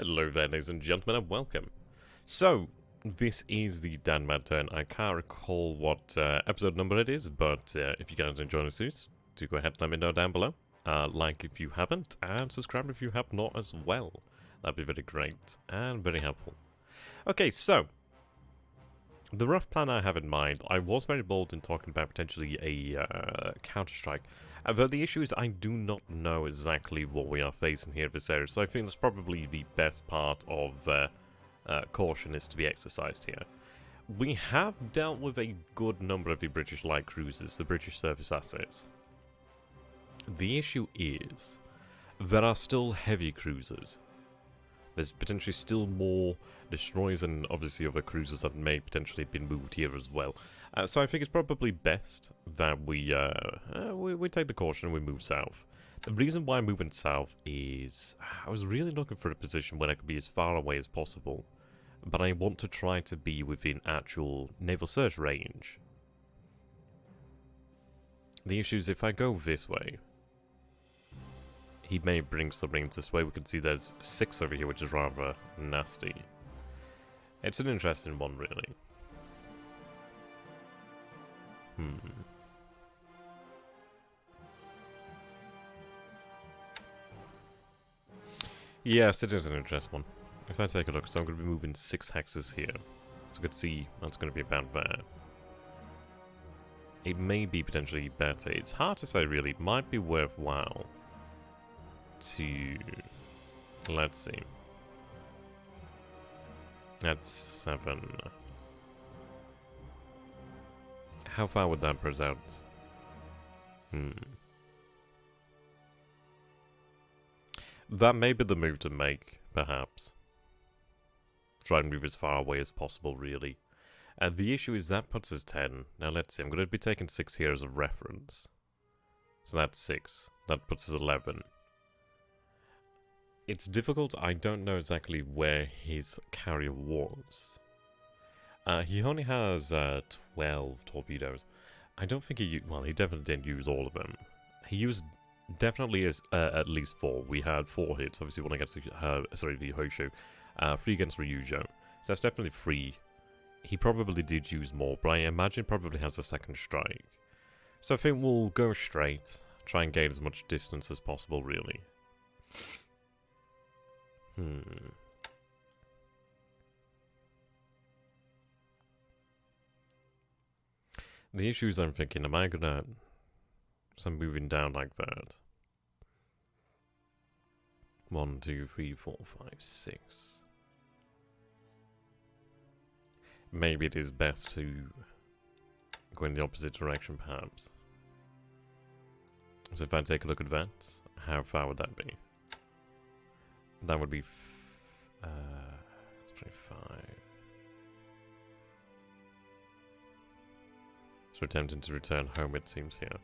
Hello there, ladies and gentlemen, and welcome. So, this is the Dan turn. I can't recall what episode number it is, but if you guys enjoy the series, do go ahead and let me know down below. Like if you haven't, and subscribe if you have not as well. That'd be very great, and very helpful. Okay, so, the rough plan I have in mind, I was very bold in talking about potentially a counter-strike. But the issue is I do not know exactly what we are facing here in this area, so I think that's probably the best part of caution is to be exercised here. We have dealt with a good number of the British light cruisers, the British surface assets. The issue is there are still heavy cruisers. There's potentially still more destroyers and obviously other cruisers that may potentially have been moved here as well. So I think it's probably best that we take the caution and we move south. The reason why I'm moving south is I was really looking for a position where I could be as far away as possible, but I want to try to be within actual naval search range. The issue is if I go this way, he may bring submarines this way. We can see there's 6 over here, which is rather nasty. It's an interesting one, really. Yes, it is an interesting one. If I take a look, so I'm going to be moving 6 hexes here. So you can see that's going to be about there. It may be potentially better. It's hard to say, really. It might be worthwhile to... Let's see. That's 7. How far would that present? That may be the move to make, perhaps. Try and move as far away as possible, really. And the issue is that puts us 10. Now let's see, I'm going to be taking 6 here as a reference. So that's 6. That puts us 11. It's difficult, I don't know exactly where his carrier was. He only has 12 torpedoes. I don't think he definitely didn't use all of them. He used definitely at least 4. We had 4 hits, obviously one against the Hoishu, 3 against Ryujo. So that's definitely 3. He probably did use more, but I imagine probably has a second strike. So I think we'll go straight, try and gain as much distance as possible, really. The issue is I'm thinking, am I gonna... So I'm moving down like that. 1, 2, 3, 4, 5, 6. Maybe it is best to go in the opposite direction, perhaps. So if I take a look at that, how far would that be? That would be 25. So attempting to return home, it seems here.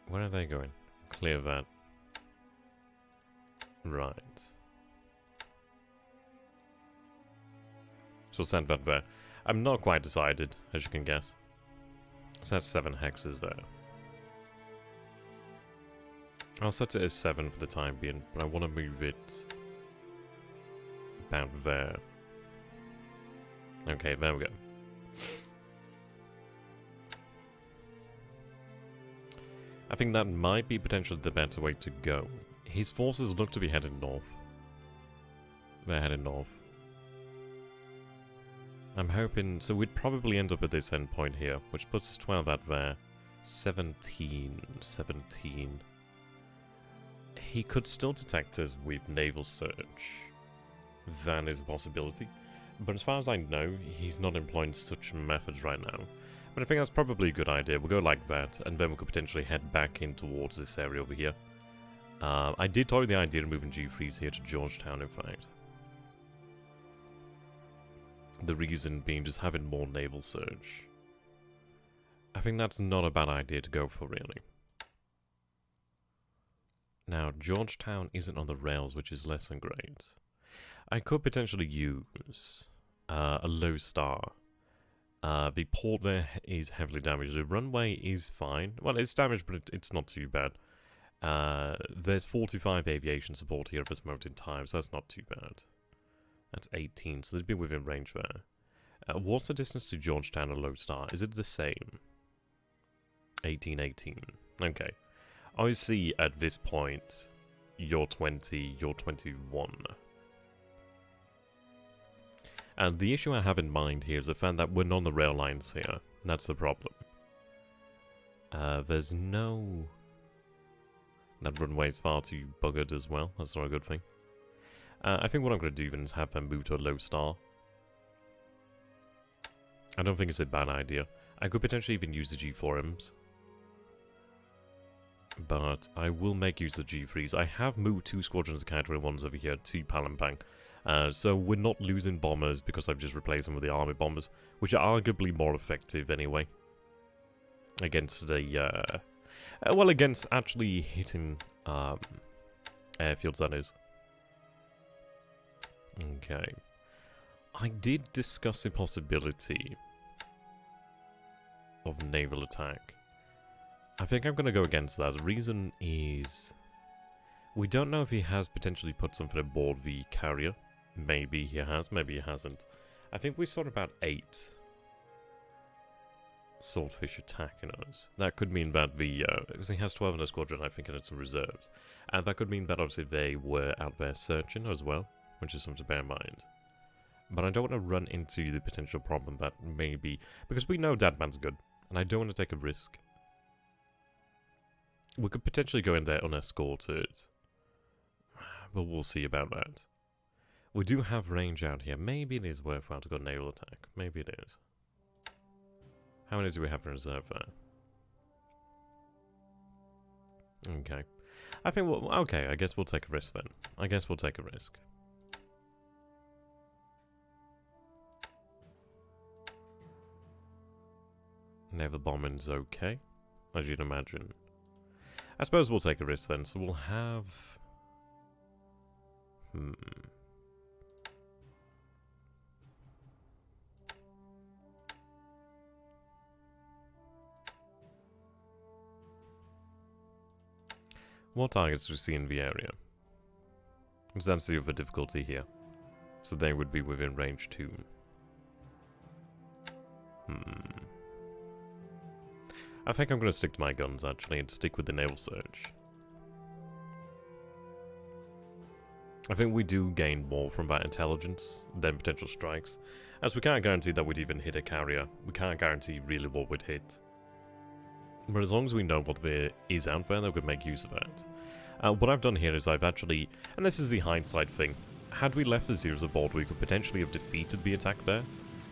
Where are they going? Clear that. Right. So we'll send that there. I'm not quite decided, as you can guess. So that's 7 hexes there. I'll set it as 7 for the time being, but I want to move it about there. Okay, there we go. I think that might be potentially the better way to go. His forces look to be headed north. They're headed north. I'm hoping... So we'd probably end up at this end point here, which puts us 12 out there. 17. He could still detect us with naval search. That is a possibility. But as far as I know, he's not employing such methods right now. But I think that's probably a good idea. We'll go like that, and then we could potentially head back in towards this area over here. I did toy the idea of moving G3s here to Georgetown, in fact. The reason being just having more naval search. I think that's not a bad idea to go for, really. Now, Georgetown isn't on the rails, which is less than great. I could potentially use a low star. The port there is heavily damaged. The runway is fine. Well, it's damaged, but it's not too bad. There's 45 aviation support here at this moment in time, so that's not too bad. That's 18, so they'd be within range there. What's the distance to Georgetown and Lodestar? Is it the same? 18, 18. Okay. I see at this point, you're 20, you're 21. And the issue I have in mind here is the fact that we're not on the rail lines here. That's the problem. There's no... That runway is far too buggered as well. That's not a good thing. I think what I'm going to do then is have them move to a low star. I don't think it's a bad idea. I could potentially even use the G4Ms. But I will make use of the G3s. I have moved 2 squadrons of cavalry ones over here to Palembang. So we're not losing bombers because I've just replaced them with the army bombers, which are arguably more effective anyway. Against the, well, against actually hitting airfields, that is. Okay. I did discuss the possibility of naval attack. I think I'm going to go against that. The reason is we don't know if he has potentially put something aboard the carrier. Maybe he has, maybe he hasn't. I think we saw about 8 swordfish attacking us. That could mean that the, because he has 12 in the squadron, I think, and it's some reserves. And that could mean that obviously they were out there searching as well, which is something to bear in mind. But I don't want to run into the potential problem that maybe, because we know that man's good, and I don't want to take a risk. We could potentially go in there unescorted, but we'll see about that. We do have range out here. Maybe it is worthwhile to go naval attack. Maybe it is. How many do we have in reserve there? Okay. I think we'll... Okay, I guess we'll take a risk then. I guess we'll take a risk. Naval bombing's okay, as you'd imagine. I suppose we'll take a risk then, so we'll have... What targets do we see in the area? Because that's the other difficulty here. So they would be within range too. I think I'm going to stick to my guns, actually, and stick with the naval search. I think we do gain more from that intelligence than potential strikes. As we can't guarantee that we'd even hit a carrier. We can't guarantee really what we'd hit. But as long as we know what there is out there, then we could make use of that. What I've done here is I've actually, and this is the hindsight thing, had we left the Zeros aboard, we could potentially have defeated the attack there.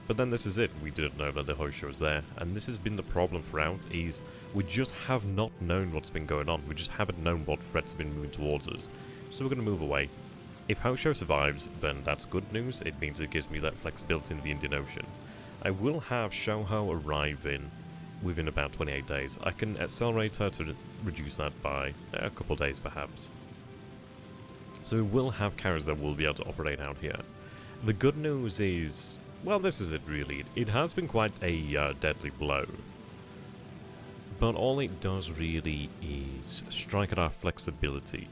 But then this is it, we didn't know that the Hoshio was there, and this has been the problem throughout, is we just have not known what's been going on, we just haven't known what threats have been moving towards us. So we're going to move away. If Hoshio survives, then that's good news, it means it gives me that flexibility in the Indian Ocean. I will have Shoho arrive in within about 28 days. I can accelerate her to reduce that by a couple of days perhaps. So we will have carriers that will be able to operate out here. The good news is, well, this is it really. It has been quite a deadly blow. But all it does really is strike at our flexibility.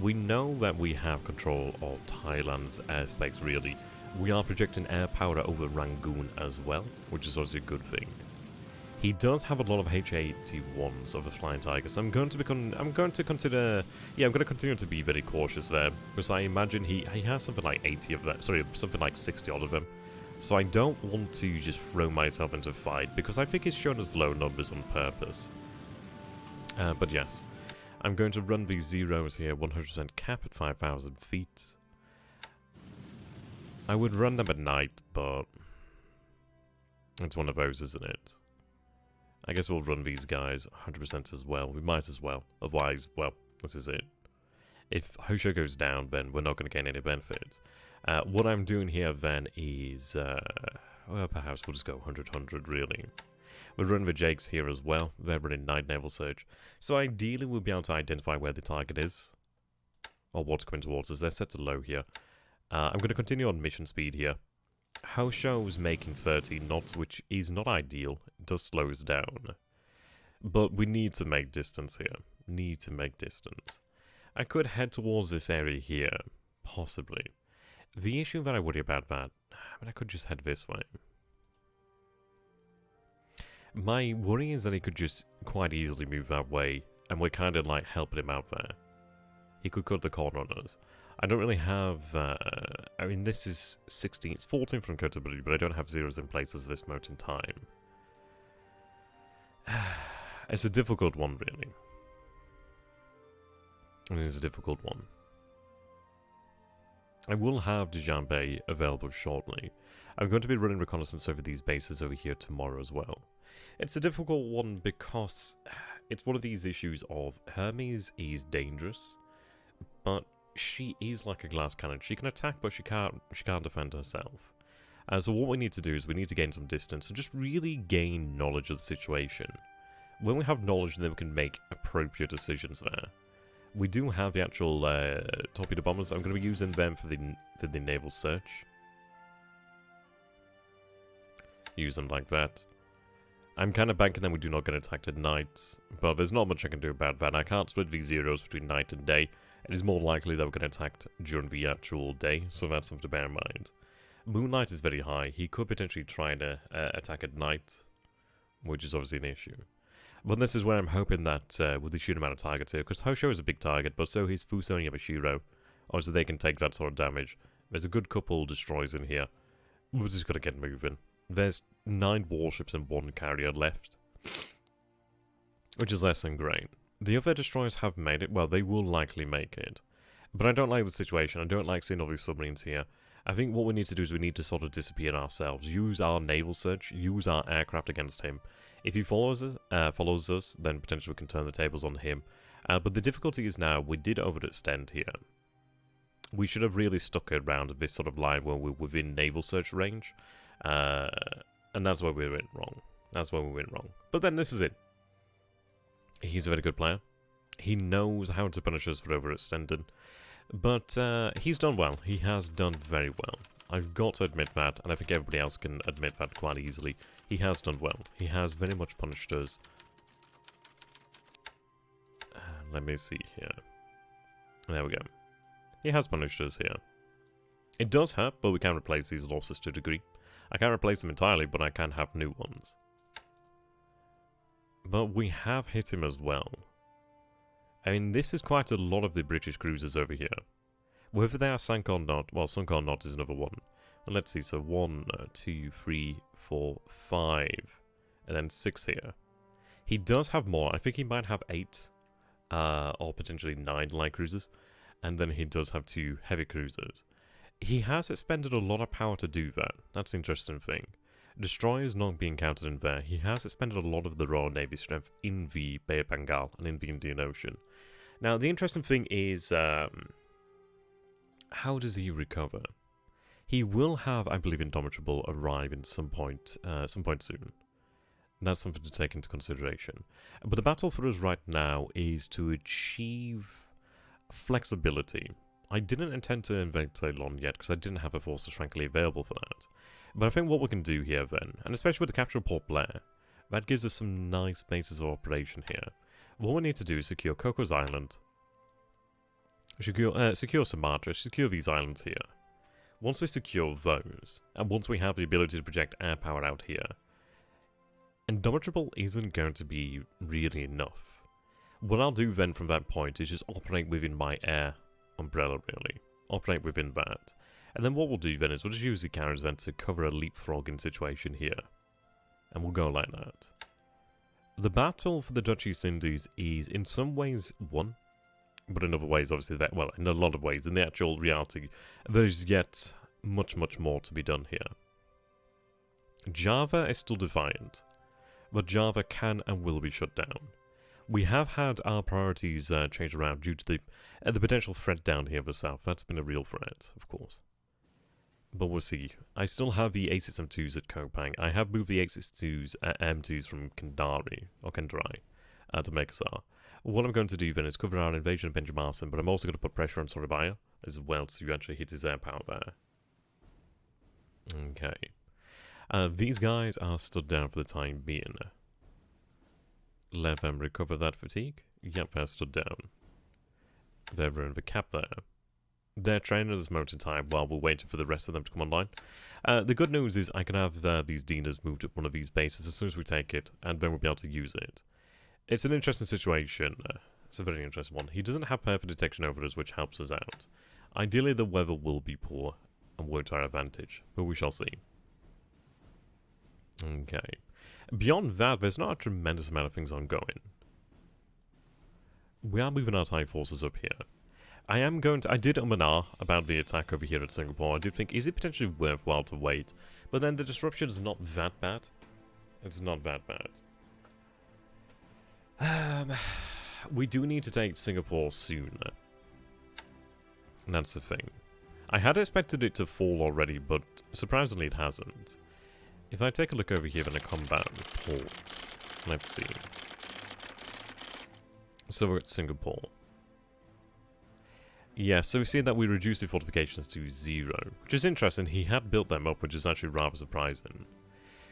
We know that we have control of Thailand's airspace really. We are projecting air power over Rangoon as well, which is also a good thing. He does have a lot of H-81s of the Flying Tiger, so I'm going to consider, yeah, I'm going to continue to be very cautious there, because I imagine he has something like 80 of them, sorry, something like 60 odd of them. So I don't want to just throw myself into a fight, because I think he's shown us low numbers on purpose. But yes, I'm going to run these zeros here, 100% cap at 5,000 feet. I would run them at night, but it's one of those, isn't it? I guess we'll run these guys 100% as well. We might as well. Otherwise, well, this is it. If Hoshio goes down, then we're not going to gain any benefits. What I'm doing here then is, well, perhaps we'll just go 100-100 really. We're running the Jakes here as well. They're running Night Naval Search. So ideally we'll be able to identify where the target is. Or what's coming towards us. They're set to low here. I'm going to continue on mission speed here. Hoshio is making 30 knots, which is not ideal. It does slow us down. But we need to make distance here. need to make distance. I could head towards this area here, possibly. The issue that I worry about that, I mean, I could just head this way. My worry is that he could just quite easily move that way, and we're kind of like helping him out there. He could cut the corner on us. I don't really have, I mean, this is 16, it's 14 from cuttability, but I don't have zeros in place at this moment in time. It's a difficult one, really. It is a difficult one. I will have Djambe available shortly. I'm going to be running reconnaissance over these bases over here tomorrow as well. It's a difficult one because it's one of these issues of Hermes is dangerous, but she is like a glass cannon. She can attack, but she can't defend herself. So what we need to do is we need to gain some distance and just really gain knowledge of the situation. When we have knowledge, then we can make appropriate decisions there. We do have the actual torpedo bombers. I'm going to be using them for the naval search. Use them like that. I'm kind of banking that we do not get attacked at night, but there's not much I can do about that. I can't split these zeros between night and day. It is more likely that we're getting attacked during the actual day, so that's something to bear in mind. Moonlight is very high. He could potentially try to attack at night, which is obviously an issue. But this is where I'm hoping that with the sheer amount of targets here, because Hosho is a big target, but so is Fuso and Yabashiro. Obviously they can take that sort of damage. There's a good couple destroys in here. We're just going to get moving. There's 9 warships and 1 carrier left, which is less than great. The other destroyers have made it. Well, they will likely make it. But I don't like the situation. I don't like seeing all these submarines here. I think what we need to do is we need to sort of disappear ourselves. Use our naval search. Use our aircraft against him. If he follows us, then potentially we can turn the tables on him. But the difficulty is now, we did overextend here. We should have really stuck around this sort of line where we're within naval search range. And that's where we went wrong. That's where we went wrong. But then this is it. He's a very good player. He knows how to punish us for overextending. But he's done well. He has done very well. I've got to admit that, and I think everybody else can admit that quite easily. He has done well. He has very much punished us. Let me see here. There we go. He has punished us here. It does hurt, but we can replace these losses to a degree. I can't replace them entirely, but I can have new ones. But we have hit him as well. I mean, this is quite a lot of the British cruisers over here. Whether they are sunk or not, well, sunk or not is another one. Well, let's see, so 1, 2, 3, 4, 5, and then 6 here. He does have more. I think he might have 8, or potentially 9 light cruisers, and then he does have 2 heavy cruisers. He has expended a lot of power to do that. That's the interesting thing. Destroyers not being counted in there. He has expended a lot of the Royal Navy strength in the Bay of Bengal and in the Indian Ocean. Now, the interesting thing is, how does he recover? He will have, I believe, Indomitable arrive in some point soon. That's something to take into consideration. But the battle for us right now is to achieve flexibility. I didn't intend to invade Ceylon yet because I didn't have the forces frankly available for that. But I think what we can do here then, and especially with the capture of Port Blair, that gives us some nice bases of operation here. What we need to do is secure Cocos Island, secure Sumatra, secure these islands here. Once we secure those, and once we have the ability to project air power out here, Indomitable isn't going to be really enough. What I'll do then from that point is just operate within my air umbrella, really. Operate within that. And then what we'll do then is we'll just use the carriers then to cover a leapfrogging situation here. And we'll go like that. The battle for the Dutch East Indies is in some ways won, but in other ways, obviously, that, well, in a lot of ways, in the actual reality, there's yet much, much more to be done here. Java is still defiant, but Java can and will be shut down. We have had our priorities changed around due to the potential threat down here in the south. That's been a real threat, of course. But we'll see. I still have the A6 M2s at Kopang. I have moved the A6 M2s from Kendari, or Kendrai, to Mekasar. What I'm going to do then is cover our invasion of Benjamarsin, but I'm also going to put pressure on Soribaya as well to actually hit his air power there. Okay. These guys are stood down for the time being. let them recover that fatigue. Yep, they're stood down. They're in the cap there. They're training at this moment in time while we're waiting for the rest of them to come online. The good news is I can have these Dinas moved up one of these bases as soon as we take it, and then we'll be able to use it. It's an interesting situation. It's a very interesting one. He doesn't have perfect detection over us, which helps us out. Ideally, the weather will be poor and work to our advantage, but we shall see. Okay. Beyond that, there's not a tremendous amount of things ongoing. We are moving our TIE forces up here. I did and ah about the attack over here at Singapore. I did think, is it potentially worthwhile to wait? But then the disruption is not that bad. It's not that bad. We do need to take Singapore soon. And that's the thing. I had expected it to fall already, but surprisingly it hasn't. If I take a look over here in the combat reports, let's see. So we're at Singapore. Yeah, so we see that we reduced the fortifications to 0, which is interesting. He had built them up, which is actually rather surprising.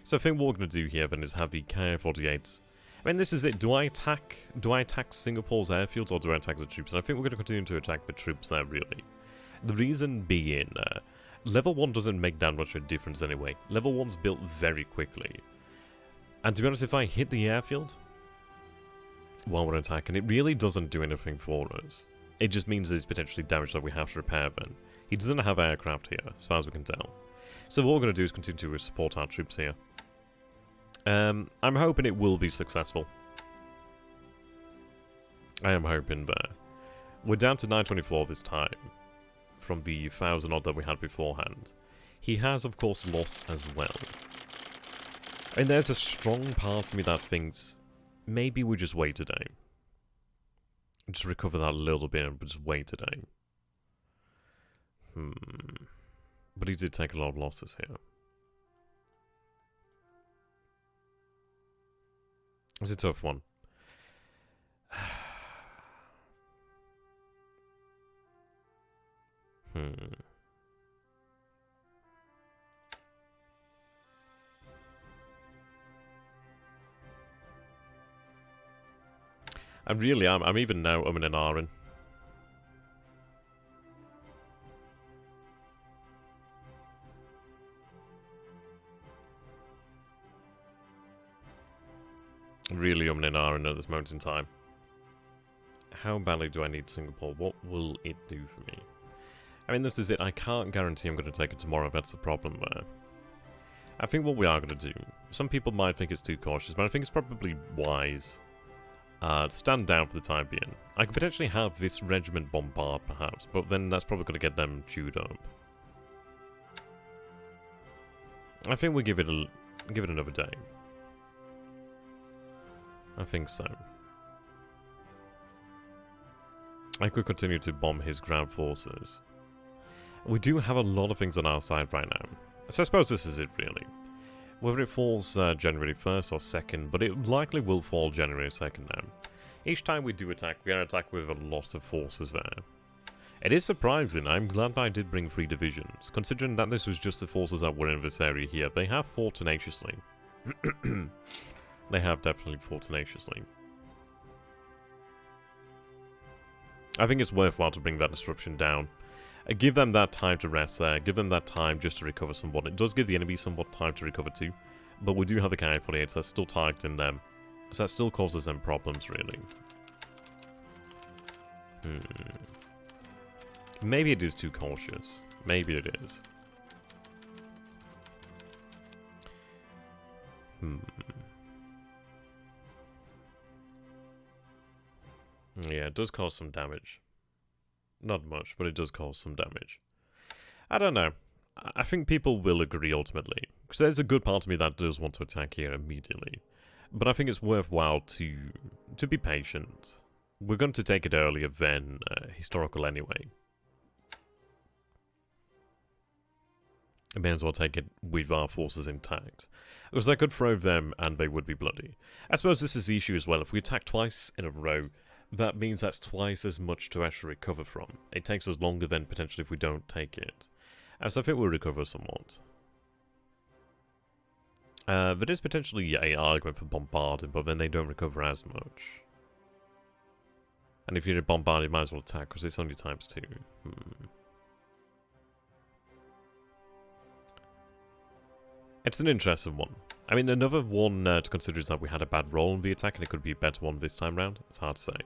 So I think what we're going to do here then is have the KA-48s. I mean, this is it. Do I attack Singapore's airfields or do I attack the troops? And I think we're going to continue to attack the troops there, really. The reason being, level 1 doesn't make that much of a difference anyway. Level 1's built very quickly. And to be honest, if I hit the airfield while we're attacking, it really doesn't do anything for us. It just means there's potentially damage that we have to repair then. He doesn't have aircraft here, as far as we can tell. So what we're going to do is continue to support our troops here. I'm hoping it will be successful. I am hoping there. We're down to 924 this time, from the 1,000 odd that we had beforehand. He has, of course, lost as well. And there's a strong part of me that thinks, maybe we just wait today. Just recover that a little bit and just wait today. But he did take a lot of losses here. It's a tough one. I really am. I'm even now umming and ahhing. Really umming and ahhing at this moment in time. How badly do I need Singapore? What will it do for me? I mean, this is it. I can't guarantee I'm going to take it tomorrow. That's the problem there. I think what we are going to do... Some people might think it's too cautious, but I think it's probably wise. Stand down for the time being. I could potentially have this regiment bombard, perhaps, but then that's probably going to get them chewed up. I think we'll give it another day. I think so. I could continue to bomb his ground forces. We do have a lot of things on our side right now. So I suppose this is it, really. Whether it falls January 1st or 2nd, but it likely will fall January 2nd now. Each time we do attack, we are attacked with a lot of forces there. It is surprising. I'm glad that I did bring 3 divisions. Considering that this was just the forces that were in this area here, they have fought tenaciously. They have definitely fought tenaciously. I think it's worthwhile to bring that disruption down. Give them that time to rest there. Give them that time just to recover somewhat. It does give the enemy somewhat time to recover too. But we do have the KA-48s that's still targeting them. So that still causes them problems, really. Maybe it is too cautious. Maybe it is. Yeah, it does cause some damage. Not much, but it does cause some damage. I don't know. I think people will agree ultimately. Because there's a good part of me that does want to attack here immediately. But I think it's worthwhile to be patient. We're going to take it earlier than historical anyway. I may as well take it with our forces intact. Because I could throw them and they would be bloody. I suppose this is the issue as well. If we attack twice in a row, that means that's twice as much to actually recover from. It takes us longer than potentially if we don't take it. So I think we'll recover somewhat. There is potentially an argument for bombarding, but then they don't recover as much. And if you're bombarded, you might as well attack, because it's only ×2. It's an interesting one. I mean, another one to consider is that we had a bad roll in the attack, and it could be a better one this time round. It's hard to say.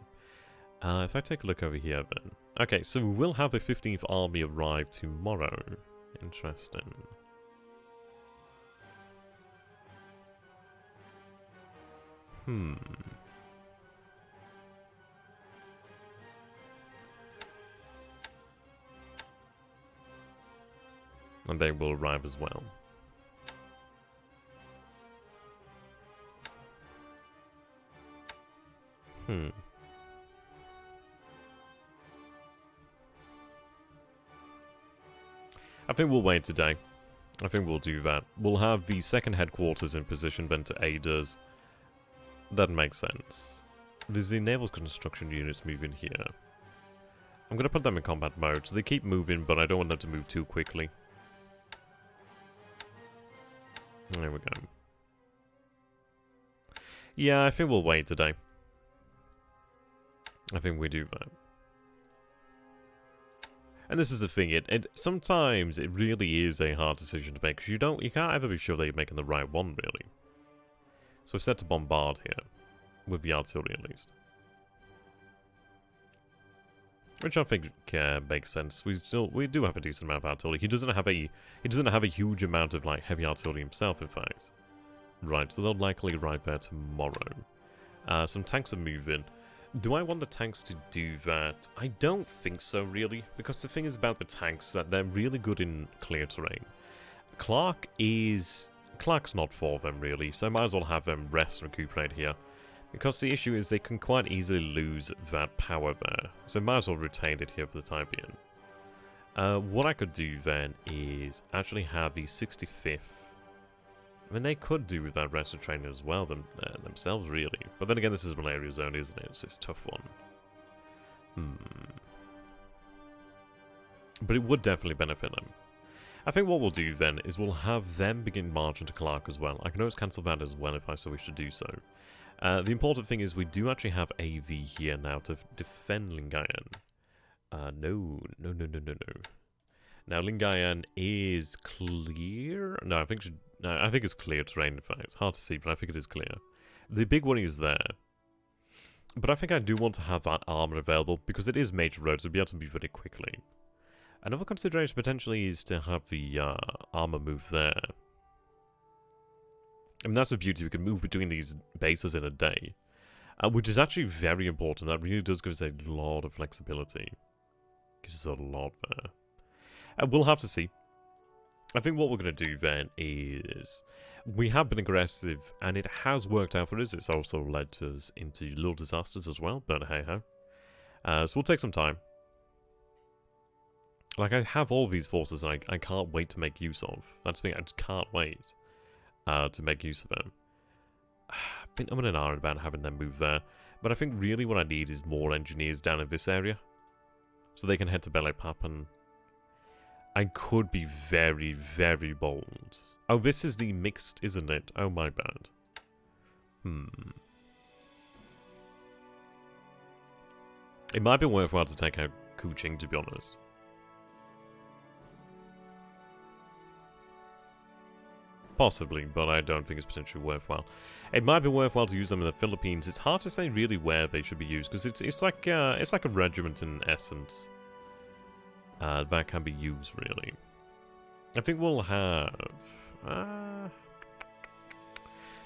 If I take a look over here, then. Okay, so we will have a 15th Army arrive tomorrow. Interesting. And they will arrive as well. I think we'll wait today. I think we'll do that. We'll have the second headquarters in position then to aid us. That makes sense. There's the naval construction units moving here. I'm going to put them in combat mode, so they keep moving, but I don't want them to move too quickly. There we go. Yeah, I think we'll wait today. I think we do that. And this is the thing, sometimes it really is a hard decision to make, because you can't ever be sure that you're making the right one, really. So we're set to bombard here, with the artillery at least. Which I think makes sense. We do have a decent amount of artillery. He doesn't have a huge amount of like heavy artillery himself, in fact. Right, so they'll likely arrive there tomorrow. Some tanks are moving. Do I want the tanks to do that? I don't think so, really, because the thing is about the tanks that they're really good in clear terrain. Clark's not for them, really, so I might as well have them rest and recuperate here. Because the issue is they can quite easily lose that power there, so I might as well retain it here for the time being. What I could do then is actually have the 65th. I mean, they could do with that rest of training as well themselves, really. But then again, this is malaria zone, isn't it? So it's a tough one. But it would definitely benefit them. I think what we'll do then is we'll have them begin marching to Clark as well. I can always cancel that as well if I so wish to do so. The important thing is we do actually have AV here now to defend Lingayen. No. Now, Lingayen is clear? No, I think it's clear terrain, in fact. It's hard to see, but I think it is clear. The big one is there. But I think I do want to have that armor available, because it is major roads, so we'll be able to move very quickly. Another consideration potentially is to have the armor move there. I mean, that's the beauty. We can move between these bases in a day. Which is actually very important. That really does give us a lot of flexibility. Gives us a lot there. We'll have to see. I think what we're going to do then is... We have been aggressive, and it has worked out for us. It's also led us into little disasters as well, but hey-ho. So we'll take some time. Like, I have all these forces, and I can't wait to make use of. That's the thing, I just can't wait to make use of them. I'm in an iron about having them move there, but I think really what I need is more engineers down in this area. So they can head to BLeAcHACiD, and I could be very, very bold. Oh, this is the mixed, isn't it? Oh, my bad. It might be worthwhile to take out Kuching, to be honest. Possibly, but I don't think it's potentially worthwhile. It might be worthwhile to use them in the Philippines. It's hard to say really where they should be used, because it's like a regiment in essence. That can be used, really. I think we'll have...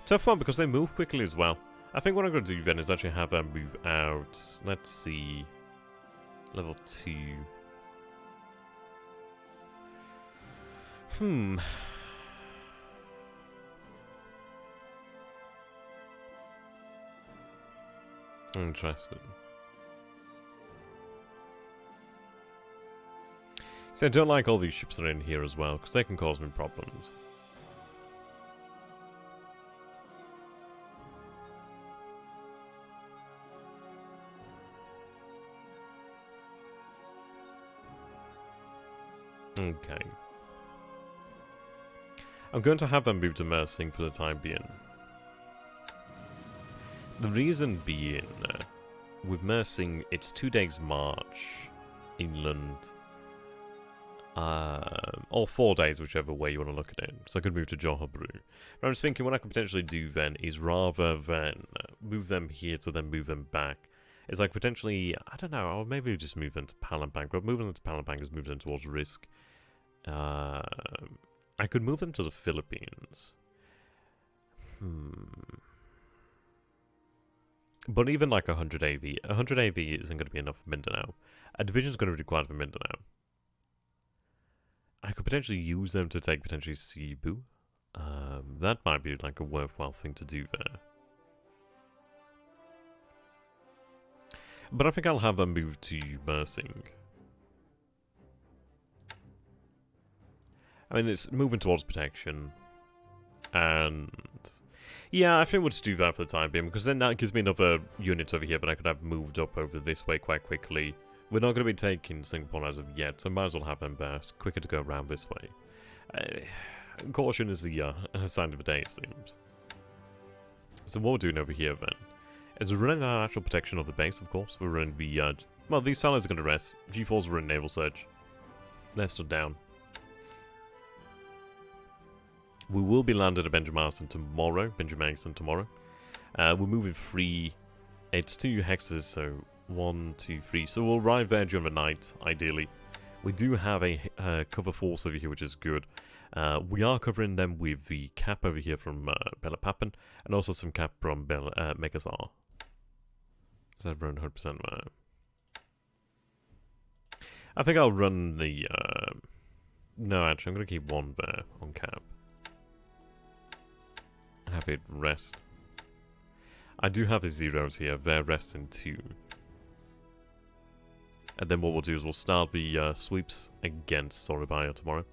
tough one, because they move quickly as well. I think what I'm going to do then is actually have them move out. Let's see. Level 2. Interesting. See, I don't like all these ships that are in here as well, because they can cause me problems. Okay. I'm going to have them move to Mersing for the time being. The reason being, with Mersing, it's 2 days march inland, or 4 days, whichever way you want to look at it. So I could move to Johobru. But I was thinking what I could potentially do then is rather than move them here to then move them back, is like potentially, I don't know, or maybe just move them to Palembang. But moving them to Palembang is moving them towards Risk. I could move them to the Philippines. But even like 100 AV, 100 AV isn't going to be enough for Mindanao. A division is going to be required for Mindanao. I could potentially use them to take potentially Cebu. That might be like a worthwhile thing to do there. But I think I'll have them move to Mersing. I mean, it's moving towards protection. And yeah, I think we'll just do that for the time being, because then that gives me another unit over here that I could have moved up over this way quite quickly. We're not going to be taking Singapore as of yet, so might as well have them there. It's quicker to go around this way. Caution is the sign of the day, it seems. So what we're doing over here then is we're running our actual protection of the base, of course. We're running the, well, these sailors are going to rest. G4s are running naval surge. They're stood down. We will be landed at Benjamin tomorrow. We're moving 3. It's 2 hexes, so 1, 2, 3. So we'll arrive there during the night, ideally. We do have a cover force over here, which is good. We are covering them with the cap over here from BLeAcHACiD, and also some cap from BLeAcHACiD. Is that run 100% there? I think I'll run the... no, actually, I'm going to keep 1 there on cap. Have it rest. I do have the zeros here. They're resting 2. And then what we'll do is we'll start the sweeps against Surabaya tomorrow.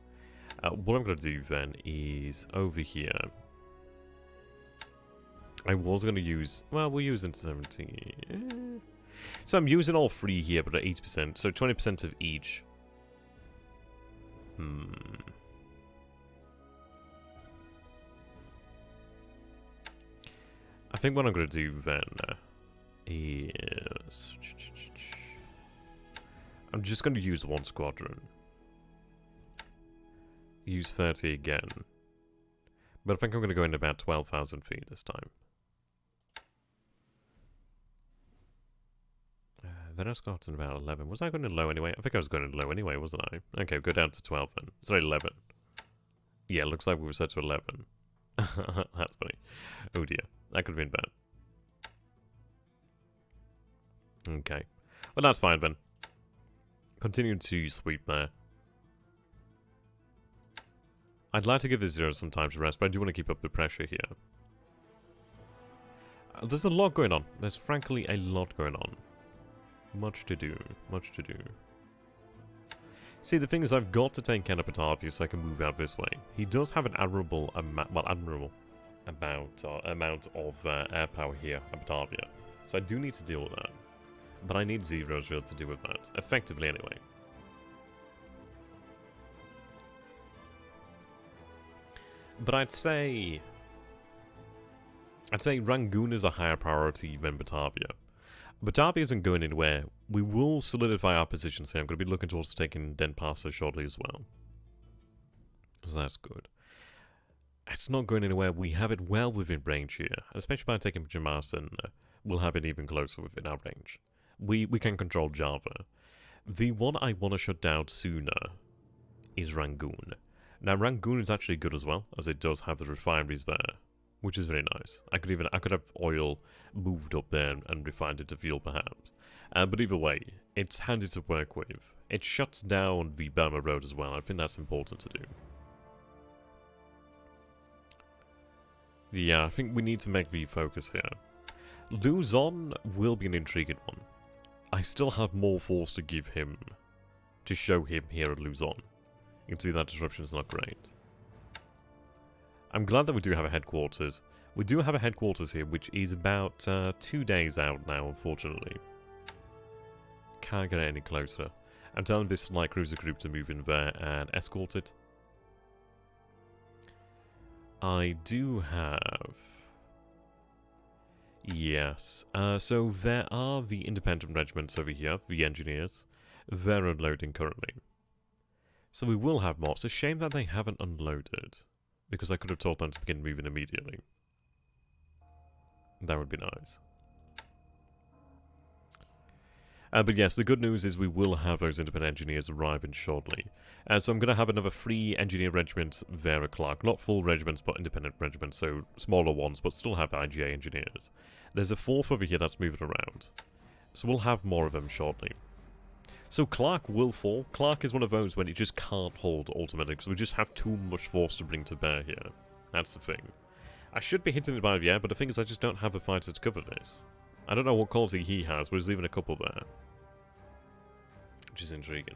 What I'm going to do then is over here. I was going to use... Well, we're using 70. So I'm using all 3 here, but at 80%. So 20% of each. I think what I'm going to do then is... I'm just going to use 1 squadron. Use 30 again. But I think I'm going to go in about 12,000 feet this time. Then I was got in about 11. Was I going in low anyway? I think I was going in low anyway, wasn't I? Okay, we'll go down to 12 then. Sorry, 11. Yeah, looks like we were set to 11. That's funny. Oh dear. That could have been bad. Okay. Well, that's fine then. Continue to sweep there. I'd like to give the zeros some time to rest, but I do want to keep up the pressure here. There's a lot going on. There's frankly a lot going on. Much to do. Much to do. See, the thing is, I've got to take Ken up Batavia so I can move out this way. He does have an admirable amount of air power here at Batavia. So I do need to deal with that. But I need zeros really to deal with that. Effectively, anyway. But I'd say Rangoon is a higher priority than Batavia. Batavia isn't going anywhere. We will solidify our positions here. I'm going to be looking towards taking Denpasar shortly as well. So that's good. It's not going anywhere. We have it well within range here. Especially by taking Jamarson, we'll have it even closer within our range. We can control Java. The one I want to shut down sooner is Rangoon. Now Rangoon is actually good as well, as it does have the refineries there, which is very nice. I could have oil moved up there and refined into fuel perhaps. But either way, it's handy to work with. It shuts down the Burma Road as well. I think that's important to do. Yeah, I think we need to make the focus here. Luzon will be an intriguing one. I still have more force to give him, to show him here at Luzon. You can see that disruption is not great. I'm glad that we do have a headquarters. We do have a headquarters here, which is about 2 days out now, unfortunately. Can't get it any closer. I'm telling this light cruiser group to move in there and escort it. I do have... Yes. So there are the independent regiments over here, the engineers. They're unloading currently. So we will have more. It's a shame that they haven't unloaded, because I could have told them to begin moving immediately. That would be nice. But yes, the good news is we will have those independent engineers arriving shortly. So I'm going to have another 3 engineer regiments there at Clark. Not full regiments, but independent regiments, so smaller ones, but still have IGA engineers. There's a 4th over here that's moving around. So we'll have more of them shortly. So Clark will fall. Clark is one of those when it just can't hold ultimately, because we just have too much force to bring to bear here. That's the thing. I should be hitting it by the air, but the thing is I just don't have a fighter to cover this. I don't know what quality he has, but he's leaving a couple there. Which is intriguing.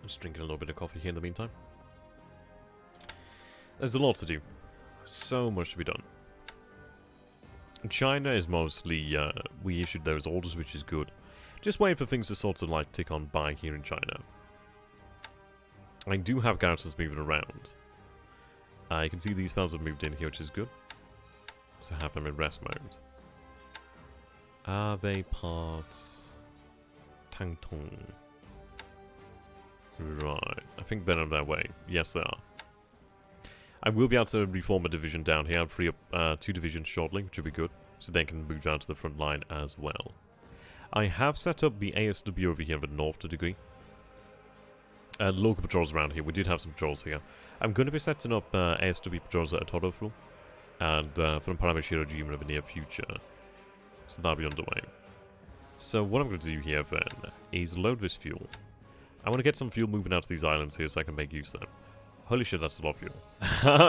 I'm just drinking a little bit of coffee here in the meantime. There's a lot to do. So much to be done. China is mostly, we issued those orders, which is good. Just waiting for things to sort of like tick on by here in China. I do have garrisons moving around. You can see these fellas have moved in here, which is good. So have them in rest mode. Are they part... Tangtung? Right. I think they're on their way. Yes, they are. I will be able to reform a division down here. I'll free up 2 divisions shortly, which will be good. So they can move down to the front line as well. I have set up the ASW over here in the north to a degree. Local patrols around here. We did have some patrols here. I'm going to be setting up ASW patrols at Tolson and from BLeAcHACiD in the near future. So that'll be underway. So what I'm going to do here then is load this fuel. I want to get some fuel moving out to these islands here so I can make use of them. Holy shit, that's a lot of fuel.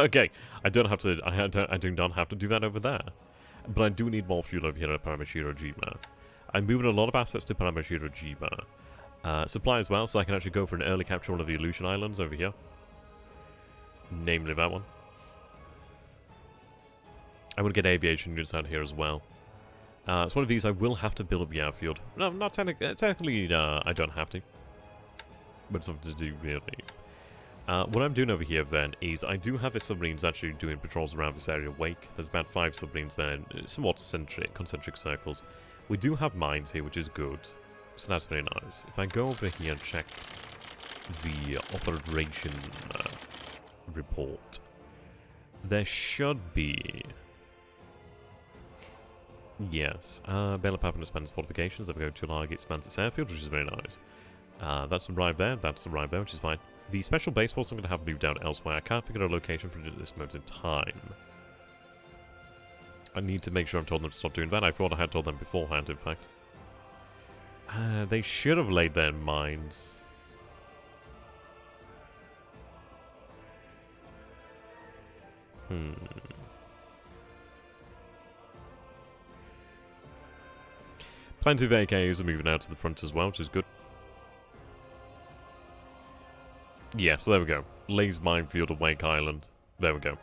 Okay, I don't have to. I do not have to do that over there, but I do need more fuel over here at BLeAcHACiD. I'm moving a lot of assets to BLeAcHACiD. Supply as well, so I can actually go for an early capture one of the Illusion Islands over here. Namely that one. I want to get aviation units out here as well. So one of these I will have to build up the airfield. No, not technically, I don't have to. But it's something to do, really. What I'm doing over here, then, is I do have the submarines actually doing patrols around this area wake. There's about 5 submarines there in somewhat concentric circles. We do have mines here, which is good. So that's very nice. If I go over here and check the operation report, there should be... Yes, BLeAcHACiD expands fortifications. There we go, Tulagi expands its airfield, which is very nice. That's arrived there, which is fine. The special base force I'm going to have moved out elsewhere. I can't figure out a location for it at this moment in time. I need to make sure I'm told them to stop doing that. I thought I had told them beforehand, in fact. They should have laid their mines. Plenty of AKs are moving out to the front as well, which is good. Yeah, so there we go. Lays minefield at Wake Island. There we go.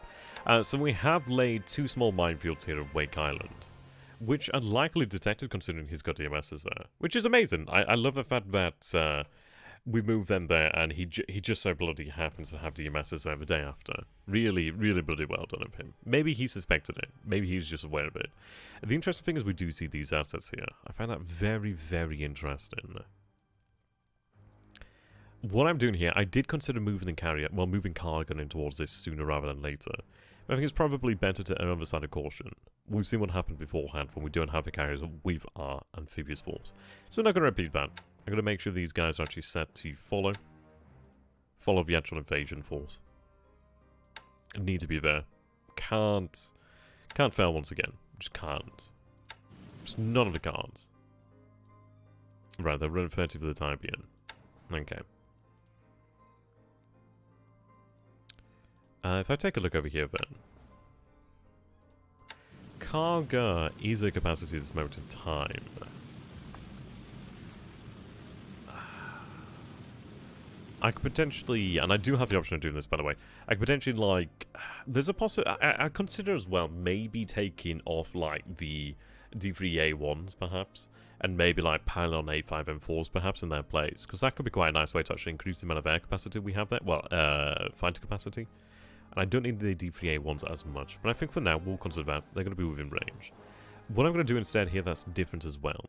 So we have laid 2 small minefields here at Wake Island, which are likely detected considering he's got DMSs there, which is amazing. I love the fact that we moved them there and he just so bloody happens to have DMSs there the day after. Really, really bloody well done of him. Maybe he suspected it. Maybe he's just aware of it. The interesting thing is we do see these assets here. I find that very, very interesting. What I'm doing here, I did consider moving cargo in towards this sooner rather than later. But I think it's probably better to err on the side of caution. We've seen what happened beforehand when we don't have the carriers with our amphibious force. So I'm not going to repeat that. I'm going to make sure these guys are actually set to follow the actual invasion force. Need to be there. Can't fail once again. Just can't. Just none of the cards. Right, they're running 30 for the time being. Okay. If I take a look over here then. Cargo is a capacity at this moment in time. I could potentially, and I do have the option of doing this by the way, I could potentially like, there's a I consider as well maybe taking off like the D3A1s perhaps, and maybe like pylon A5M4s perhaps in their place, because that could be quite a nice way to actually increase the amount of air capacity we have there. Well, fighter capacity. And I don't need the D3A1s as much, but I think for now we'll consider that. They're going to be within range. What I'm going to do instead here that's different as well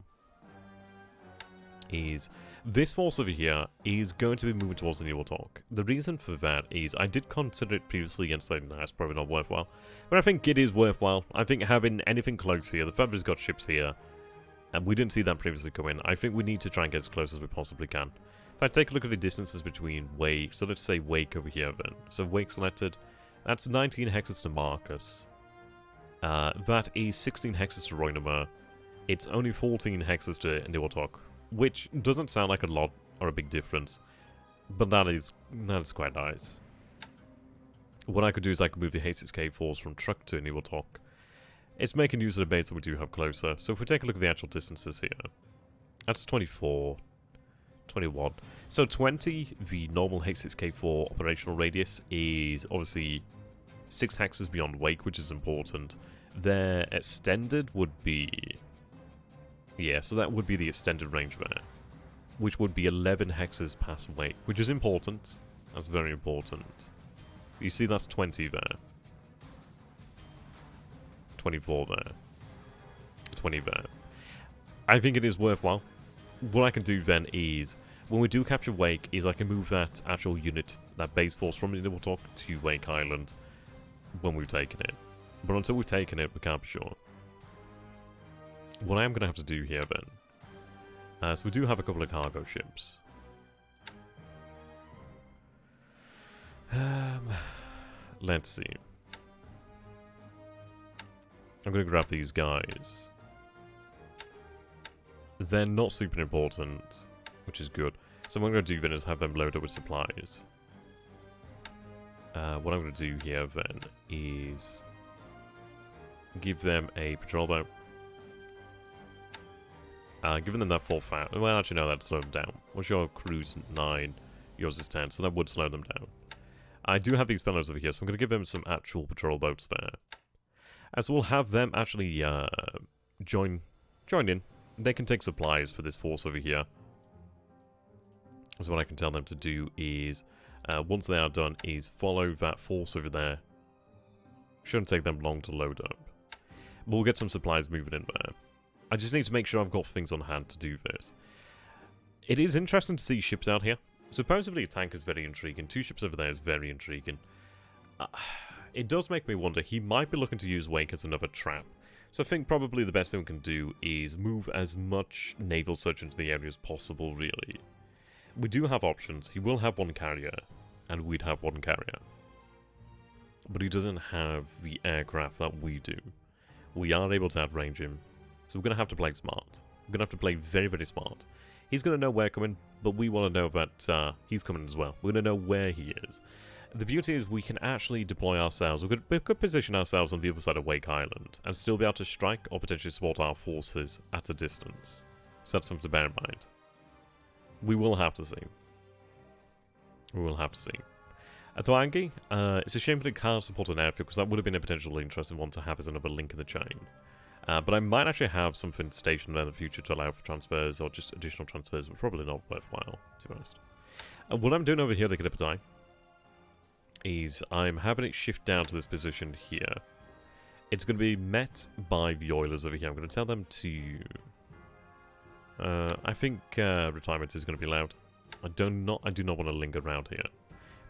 is this force over here is going to be moving towards the New Talk. The reason for that is I did consider it previously and said, nah, it's probably not worthwhile. But I think it is worthwhile. I think having anything close here, the fact that it's got ships here, and we didn't see that previously come in, I think we need to try and get as close as we possibly can. If I take a look at the distances between Wake, so let's say Wake over here then. So Wake selected, that's 19 hexes to Marcus. That is 16 hexes to Roynama. It's only 14 hexes to Niwatok, which doesn't sound like a lot or a big difference, but that is quite nice. What I could do is I could move the H6K force from Truck to Niwatok. It's making use of the base that we do have closer. So if we take a look at the actual distances here, that's 24, 21. So 20, the normal H6K4 operational radius is obviously 6 hexes beyond Wake, which is important. Their extended would be... yeah, so that would be the extended range there, which would be 11 hexes past Wake, which is important. That's very important. You see that's 20 there. 24 there. 20 there. I think it is worthwhile. What I can do then is, when we do capture Wake, is I can move that actual unit, that base force from Niwatok to Wake Island when we've taken it. But until we've taken it, we can't be sure. What I am going to have to do here then, so we do have a couple of cargo ships. Let's see. I'm going to grab these guys. They're not super important, which is good. So what I'm going to do then is have them load up with supplies. What I'm going to do here then is give them a patrol boat. Giving them that full fat. Well, actually, no, that'd slow them down. What's your cruise? 9. Yours is 10, so that would slow them down. I do have these fellows over here, so I'm going to give them some actual patrol boats there. As we'll have them actually join in. They can take supplies for this force over here. So what I can tell them to do is, once they are done, is follow that force over there. Shouldn't take them long to load up. But we'll get some supplies moving in there. I just need to make sure I've got things on hand to do this. It is interesting to see ships out here. Supposedly a tank is very intriguing. 2 ships over there is very intriguing. It does make me wonder, he might be looking to use Wake as another trap. So I think probably the best thing we can do is move as much naval search into the area as possible, really. We do have options. He will have 1 carrier, and we'd have 1 carrier. But he doesn't have the aircraft that we do. We are able to outrange him. So we're going to have to play smart. We're going to have to play very, very smart. He's going to know we're coming, but we want to know that he's coming as well. We're going to know where he is. The beauty is we can actually deploy ourselves. We could position ourselves on the other side of Wake Island and still be able to strike or potentially support our forces at a distance. So that's something to bear in mind. We will have to see. We will have to see. At Twangi, it's a shame that it can't support an airfield because that would have been a potentially interesting one to have as another link in the chain. But I might actually have something stationed there in the future to allow for transfers or just additional transfers, but probably not worthwhile, to be honest. What I'm doing over here, the Gidipati, is I'm having it shift down to this position here. It's going to be met by the Oilers over here. I'm going to tell them to... I think retirement is going to be allowed. I do not want to linger around here.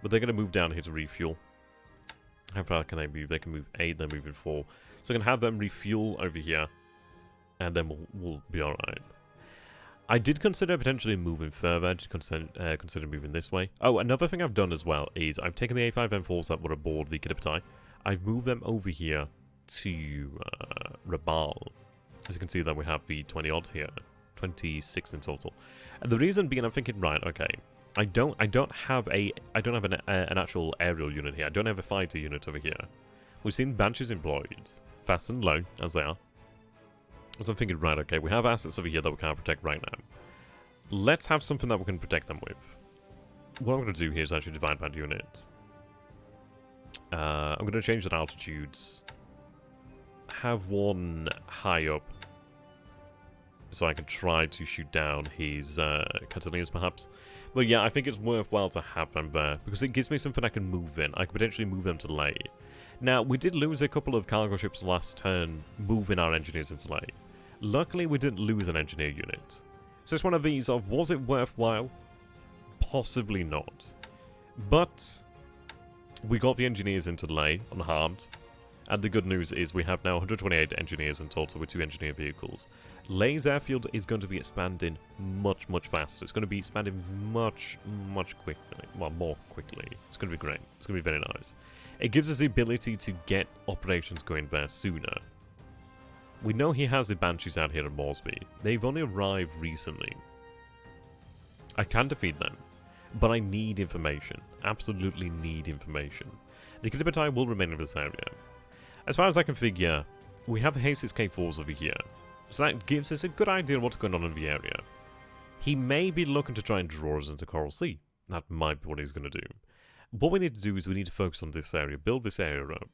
But they're going to move down here to refuel. How far can they move? They can move 8, they're moving 4. So I'm going to have them refuel over here. And then we'll be alright. I did consider potentially moving further. I did consider moving this way. Oh, another thing I've done as well is I've taken the A5M4s that were aboard the Kidiptai. I've moved them over here to Rabal. As you can see that we have the 20-odd here. 26 in total. And the reason being I'm thinking, right, okay. I don't have an actual aerial unit here. I don't have a fighter unit over here. We've seen Banshees employed, fast and low as they are. So I'm thinking, right, okay, we have assets over here that we can't protect right now. Let's have something that we can protect them with. What I'm going to do here is actually divide that unit. I'm going to change the altitudes. Have one high up so I can try to shoot down his Catalinas, perhaps. But yeah, I think it's worthwhile to have them there, because it gives me something I can move in. I could potentially move them to Ley. Now, we did lose a couple of cargo ships last turn, moving our engineers into Ley. Luckily, we didn't lose an engineer unit. So it's one of these of, was it worthwhile? Possibly not. But we got the engineers into Ley unharmed. And the good news is we have now 128 engineers in total with 2 engineer vehicles. Ley's airfield is going to be expanding much, much faster. It's going to be expanding much, much quickly. Well, more quickly. It's going to be great. It's going to be very nice. It gives us the ability to get operations going there sooner. We know he has the Banshees out here at Moresby. They've only arrived recently. I can defeat them, but I need information. Absolutely need information. The Kilgore will remain in this area. As far as I can figure, we have the H6K4s over here, so that gives us a good idea of what's going on in the area. He may be looking to try and draw us into Coral Sea. That might be what he's going to do. What we need to do is we need to focus on this area, build this area up.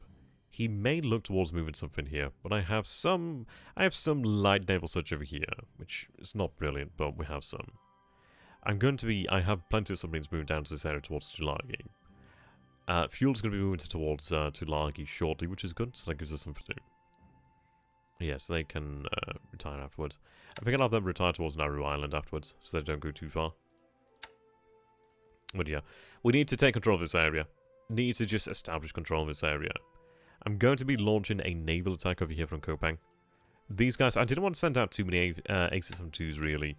He may look towards moving something here, but I have some light naval search over here, which is not brilliant, but we have some. I have plenty of submarines moving down to this area towards Tulagi. Fuel's going to be moving towards Tulagi shortly, which is good, so that gives us something to do. Yes, they can retire afterwards. I think I'll have them retire towards Nauru Island afterwards, so they don't go too far. But yeah, we need to take control of this area. Need to just establish control of this area. I'm going to be launching a naval attack over here from Kopang. These guys, I didn't want to send out too many A6M2s, really.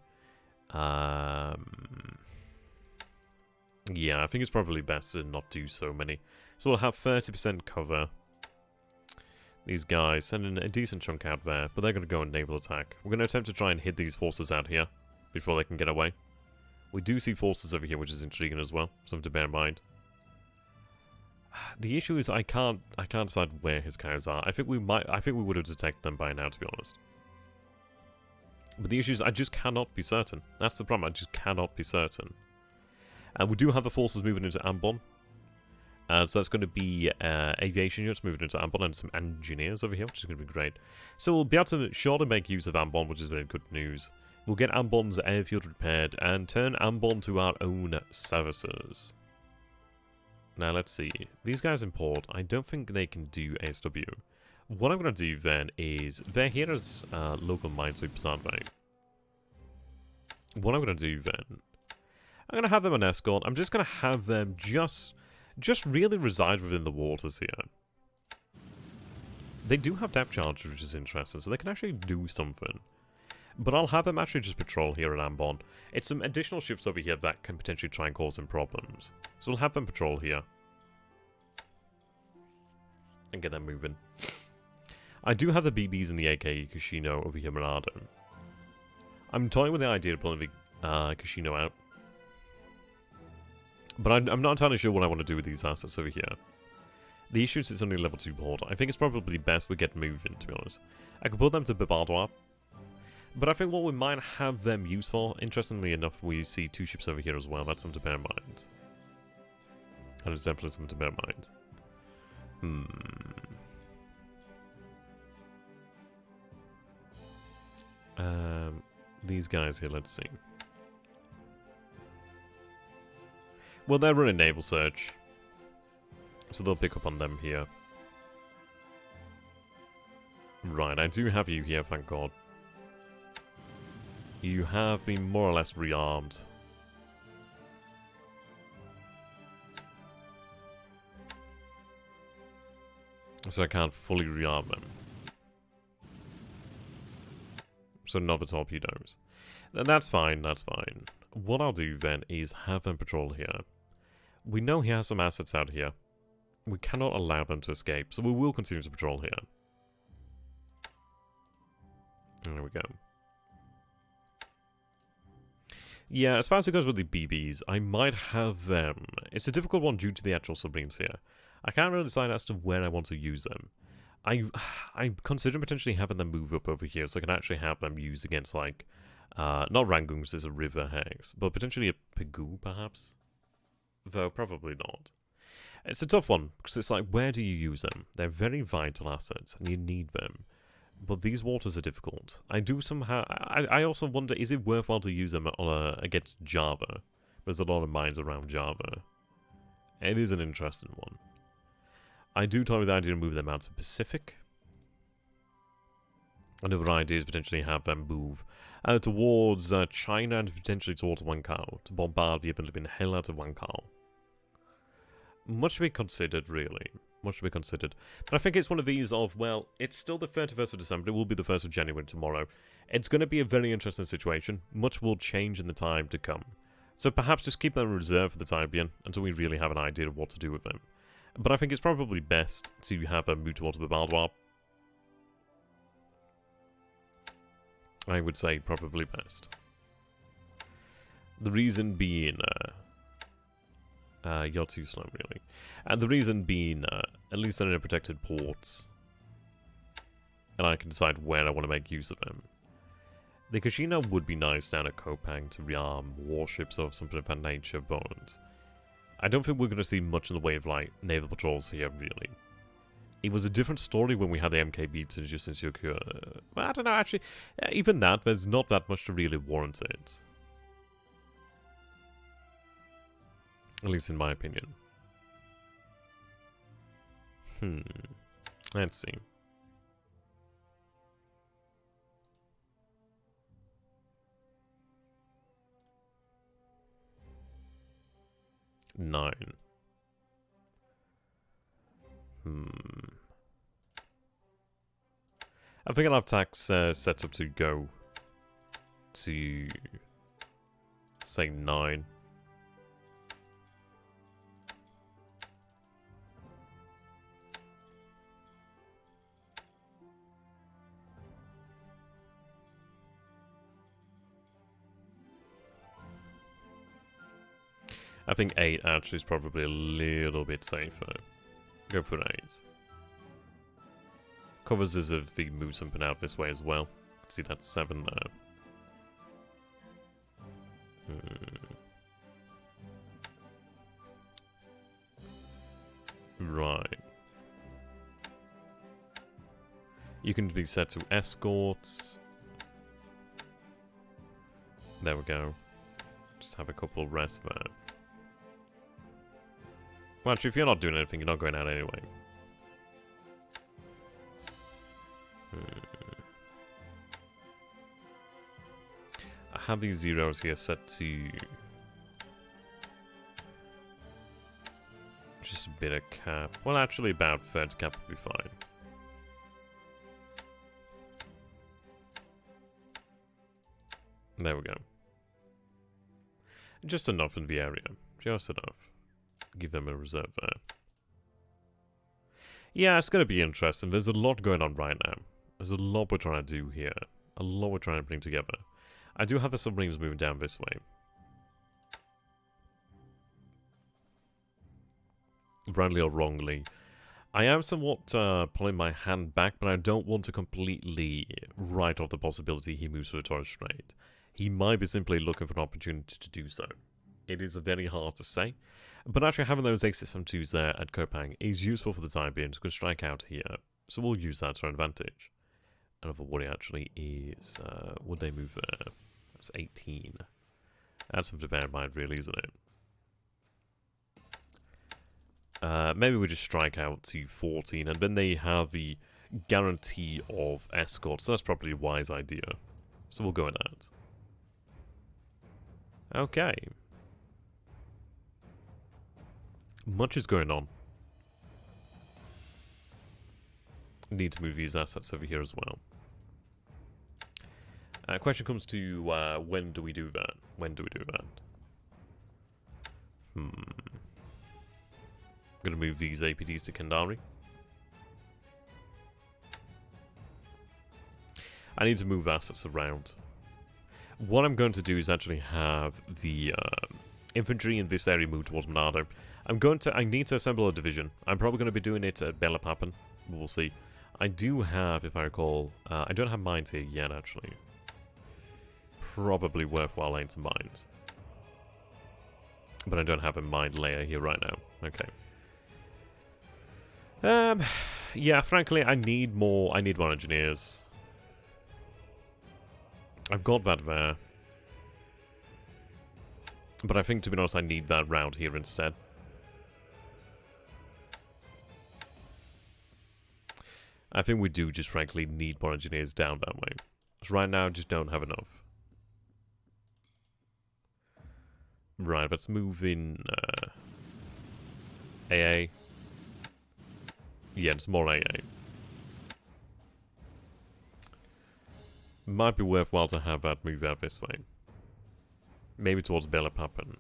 Yeah, I think it's probably best to not do so many. So we'll have 30% cover. These guys sending a decent chunk out there, but they're going to go on naval attack. We're going to attempt to try and hit these forces out here before they can get away. We do see forces over here, which is intriguing as well. Something to bear in mind. The issue is I can't decide where his carriers are. I think we would have detected them by now, to be honest. But the issue is I just cannot be certain. That's the problem. I just cannot be certain. And we do have the forces moving into Ambon. So that's going to be aviation units moving into Ambon and some engineers over here, which is going to be great. So we'll be able to surely make use of Ambon, which is very good news. We'll get Ambon's airfield repaired and turn Ambon to our own services. Now let's see. These guys in port, I don't think they can do ASW. What I'm going to do then is, they're here as local minesweepers, aren't they? What I'm going to do then, I'm going to have them on escort. I'm just going to have them just really reside within the waters here. They do have depth charge, which is interesting, so they can actually do something. But I'll have them actually just patrol here at Ambon. It's some additional ships over here that can potentially try and cause some problems. So we'll have them patrol here. And get them moving. I do have the BBs and the AK Casino over here, Monado. I'm toying with the idea of pulling the Casino out. But I'm not entirely sure what I want to do with these assets over here. The issue is it's only level 2 port. I think it's probably best we get moving, to be honest. I could pull them to Bibardois. But I think what we might have them used for, interestingly enough, we see 2 ships over here as well. That's something to bear in mind. That is definitely something to bear in mind. These guys here, let's see. Well, they're running naval search. So they'll pick up on them here. Right, I do have you here, thank God. You have been more or less rearmed. So I can't fully rearm them. So not the torpedoes. That's fine, that's fine. What I'll do then is have them patrol here. We know he has some assets out here. We cannot allow them to escape, so we will continue to patrol here. There we go. Yeah, as far as it goes with the BBs, I might have them. It's a difficult one due to the actual submarines here. I can't really decide as to where I want to use them. I'm considering potentially having them move up over here so I can actually have them used against, like, not Rangoon, there's a river hex, but potentially a Pegu, perhaps? Though, probably not. It's a tough one, because it's like, where do you use them? They're very vital assets, and you need them. But these waters are difficult. I do somehow... I also wonder, is it worthwhile to use them against Java? There's a lot of mines around Java. It is an interesting one. I do toy with the idea to move them out to the Pacific. Another idea is potentially have them move towards China and potentially towards Wankou to bombard the living hell out of Wankou. Much to be considered, really. Much to be considered. But I think it's one of these of, well, it's still the 31st of December. It will be the 1st of January tomorrow. It's going to be a very interesting situation. Much will change in the time to come. So perhaps just keep them in reserve for the time being until we really have an idea of what to do with them. But I think it's probably best to have them move towards the Baldoir. I would say probably best. The reason being... you're too slow, really. And the reason being, at least they're in a protected port. And I can decide where I want to make use of them. The casino would be nice down at Kopang to rearm warships or something of that nature, but I don't think we're going to see much in the way of, like, naval patrols here, really. It was a different story when we had the MKB to just in Syokura. Well, I don't know, actually, even that, there's not that much to really warrant it. At least in my opinion. Let's see. Nine. I think I'll have tax set up to go to, say, 9. I think 8 actually is probably a little bit safer. Go for 8. Covers us if we move something out this way as well. See, that's 7 there. Right. You can be set to escorts. There we go. Just have a couple rest there. Well, actually, if you're not doing anything, you're not going out anyway. I have these zeros here set to just a bit of cap. Well, actually, about 30 cap would be fine. There we go. Just enough in the area. Just enough. Give them a reserve there. Yeah, it's going to be interesting. There's a lot going on right now. There's a lot we're trying to do here. A lot we're trying to bring together. I do have the submarines moving down this way. Rightly or wrongly. I am somewhat pulling my hand back, but I don't want to completely write off the possibility he moves to the Torres Strait. He might be simply looking for an opportunity to do so. It is very hard to say. But actually having those A6M2s there at Kopang is useful for the time being. It's going to strike out here. So we'll use that to our advantage. Another worry actually is, would they move there? That's 18. That's something to bear in mind really, isn't it? Maybe we just strike out to 14 and then they have the guarantee of escort. So that's probably a wise idea. So we'll go with that. Okay. Much is going on. Need to move these assets over here as well. Question comes to when do we do that? When do we do that? I'm going to move these APDs to Kandari. I need to move assets around. What I'm going to do is actually have the infantry in this area move towards Monado. I need to assemble a division. I'm probably going to be doing it at BLeAcHACiD. We'll see. I do have, if I recall, I don't have mines here yet, actually. Probably worthwhile laying some mines. But I don't have a mine layer here right now. Okay. Yeah, frankly, I need more engineers. I've got that there. But I think, to be honest, I need that round here instead. I think we do just, frankly, need more engineers down that way. Because right now, just don't have enough. Right, let's move in AA. Yeah, it's more AA. Might be worthwhile to have that move out this way. Maybe towards BLeAcHACiD.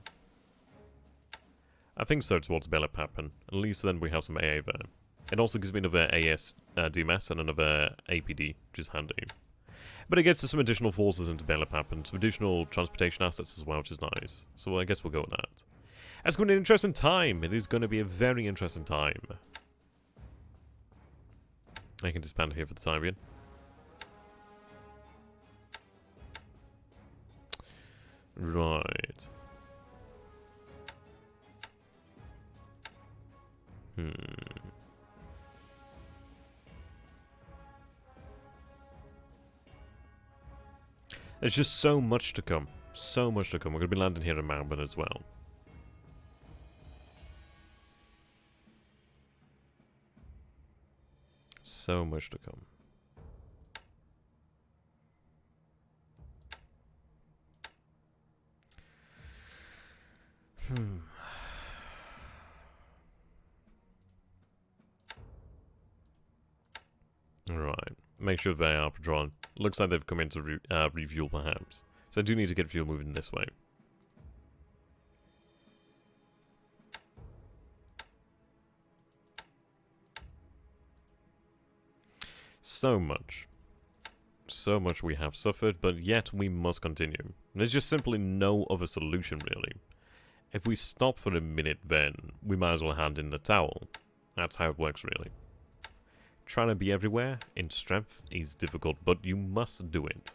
I think so, towards BLeAcHACiD. At least then we have some AA there. It also gives me another AS DMS and another APD, which is handy. But it gets us some additional forces into BLeAcHACiD, some additional transportation assets as well, which is nice. So I guess we'll go with that. It's going to be an interesting time. It is going to be a very interesting time. I can disband here for the time being. Right. There's just so much to come. So much to come. We're going to be landing here in Melbourne as well. So much to come. Right. Make sure they are patrolling. Looks like they've come in to refuel, perhaps. So I do need to get fuel moving this way. So much. So much we have suffered, but yet we must continue. There's just simply no other solution, really. If we stop for a minute, then we might as well hand in the towel. That's how it works, really. Trying to be everywhere in strength is difficult, but you must do it.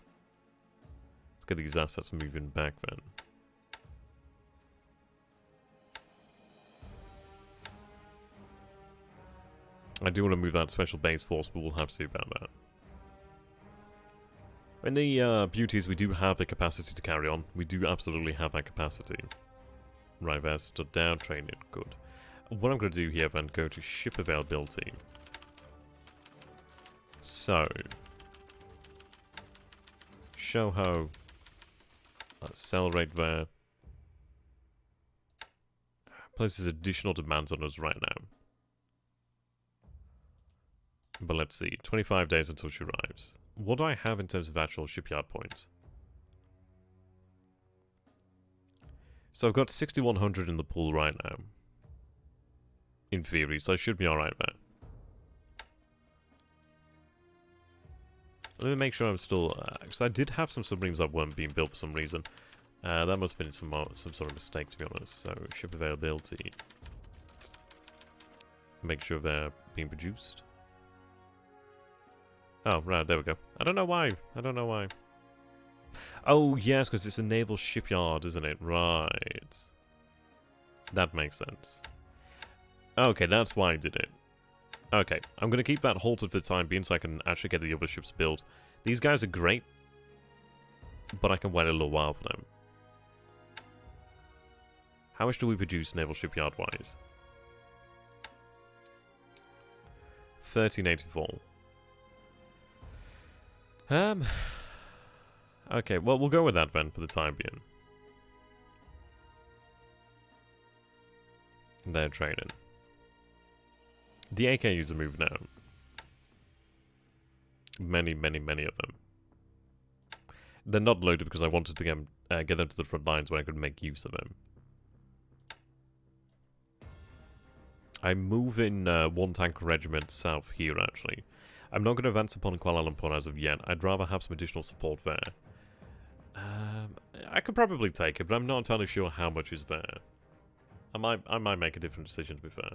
Let's get these assets moving back, then. I do want to move that special base force, but we'll have to do about that. And the beauty is we do have the capacity to carry on. We do absolutely have that capacity. Right there, stood down, training, good. What I'm going to do here then, go to ship availability. So, show how sell rate there places additional demands on us right now. But let's see, 25 days until she arrives. What do I have in terms of actual shipyard points? So I've got 6,100 in the pool right now. In theory, so I should be alright there. Let me make sure I'm still... because I did have some submarines that weren't being built for some reason. That must have been some sort of mistake, to be honest. So, ship availability. Make sure they're being produced. Oh, right, there we go. I don't know why. I don't know why. Oh, yes, because it's a naval shipyard, isn't it? Right. That makes sense. Okay, that's why I did it. Okay, I'm going to keep that halted for the time being so I can actually get the other ships built. These guys are great, but I can wait a little while for them. How much do we produce naval shipyard-wise? 1384. Okay, well, we'll go with that then for the time being. They're training. The AKUs are moving out. Many of them. They're not loaded because I wanted to get them to the front lines where I could make use of them. I'm moving one tank regiment south here, actually. I'm not going to advance upon Kuala Lumpur as of yet. I'd rather have some additional support there. I could probably take it, but I'm not entirely sure how much is there. I might make a different decision, to be fair.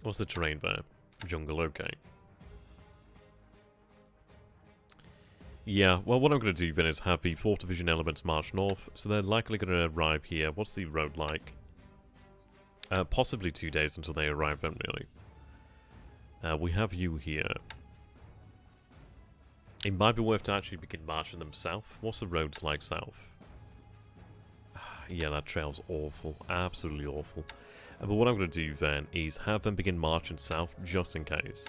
What's the terrain there? Jungle, okay. Yeah, well, what I'm going to do then is have the 4th Division elements march north, so they're likely going to arrive here. What's the road like? Possibly 2 days until they arrive then, really. We have you here. It might be worth to actually begin marching them south. What's the roads like south? Yeah, that trail's awful. Absolutely awful. But what I'm going to do then is have them begin marching south just in case.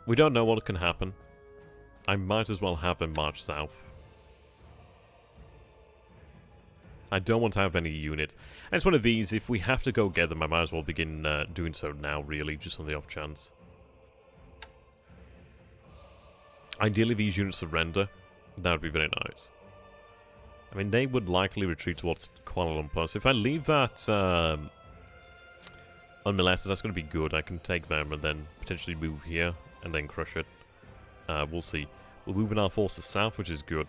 We don't know what can happen. I might as well have them march south. I don't want to have any unit. And it's one of these, if we have to go get them, I might as well begin doing so now, really, just on the off chance. Ideally, these units surrender. That would be very nice. I mean, they would likely retreat towards Kuala Lumpur, so if I leave that unmolested, that's going to be good. I can take them and then potentially move here and then crush it. We'll see. We're moving our forces south, which is good.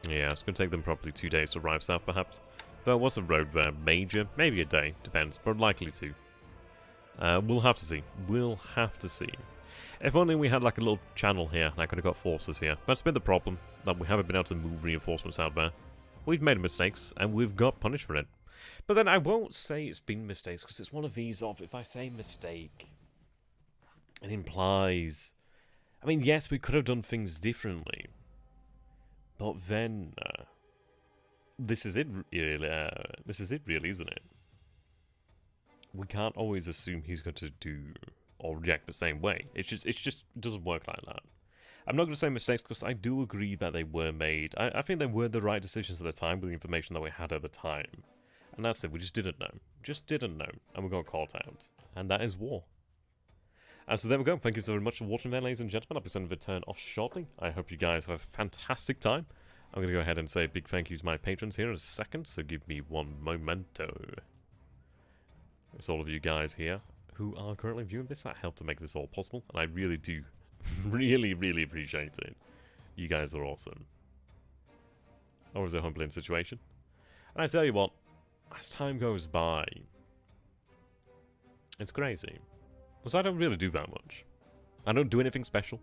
Yeah, it's going to take them probably 2 days to arrive south, perhaps. Though what's the road there? Major? Maybe a day. Depends, but likely to. We'll have to see. We'll have to see. If only we had like a little channel here and I could have got forces here. That's been the problem, that we haven't been able to move reinforcements out there. We've made mistakes and we've got punished for it. But then I won't say it's been mistakes, because it's one of these of, if I say mistake, it implies... I mean, yes, we could have done things differently. But then... this is it, really. This is it, really, isn't it? We can't always assume he's going to do... or react the same way. It just doesn't work like that. I'm not going to say mistakes, because I do agree that they were made. I think they were the right decisions at the time with the information that we had at the time. And that's it, we just didn't know. Just didn't know, and we got caught out. And that is war. And so there we go. Thank you so very much for watching there, ladies and gentlemen. I'll be sending the return off shortly. I hope you guys have a fantastic time. I'm going to go ahead and say a big thank you to my patrons here in a second, so give me one momento. It's all of you guys here who are currently viewing this. That helped to make this all possible, and I really do, really appreciate it. You guys are awesome. Always a humbling situation. And I tell you what, as time goes by, it's crazy. Because I don't really do that much. I don't do anything special.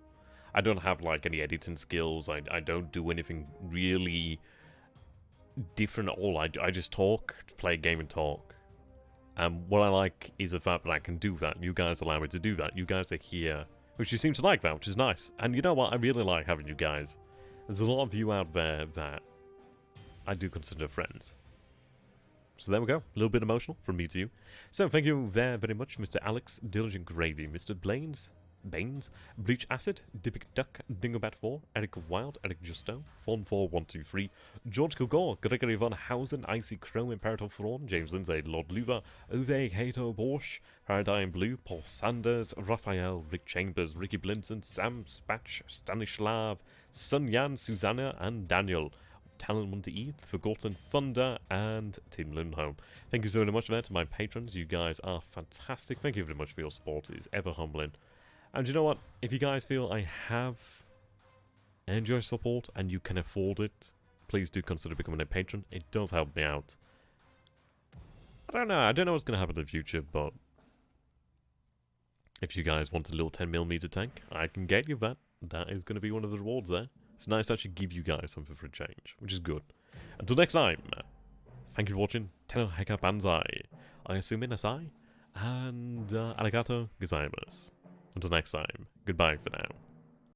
I don't have like any editing skills. I don't do anything really different at all. I just talk, play a game and talk. And what I like is the fact that I can do that. You guys allow me to do that. You guys are here, which you seem to like that, which is nice. And you know what? I really like having you guys. There's a lot of you out there that I do consider friends. So there we go. A little bit emotional from me to you. So thank you very much, Mr. Alex, Diligent Gravy, Mr. Baines, BLeAcHACiD, Dipic Duck, Dingobat 4, Eric Wild, Erkkijuusto, Fawn4123, George Kilgore, Gregory VanHouten, Iceycrome, Imperator Thrawn, James Lindsay, Lord Luva, Ove Cato Borsheim, Paradigm Blue, Paul Sanders, Raphael, Rick Chambers, Ricky Blinson, Sam Spacht, Stanislav, SunYan, Susanna, and Daniel. Talon One to Eat, Forgotten Thunder, and Tim Lindholm. Thank you so very much there to my patrons. You guys are fantastic. Thank you very much for your support. It is ever humbling. And you know what? If you guys feel I have enjoyed support and you can afford it, please do consider becoming a patron. It does help me out. I don't know. I don't know what's going to happen in the future, but if you guys want a little 10mm tank, I can get you that. That is going to be one of the rewards there. It's nice to actually give you guys something for a change, which is good. Until next time, thank you for watching. Teno Heka Banzai. I assume Inasai. And arigato gozaimasu. Until next time, goodbye for now.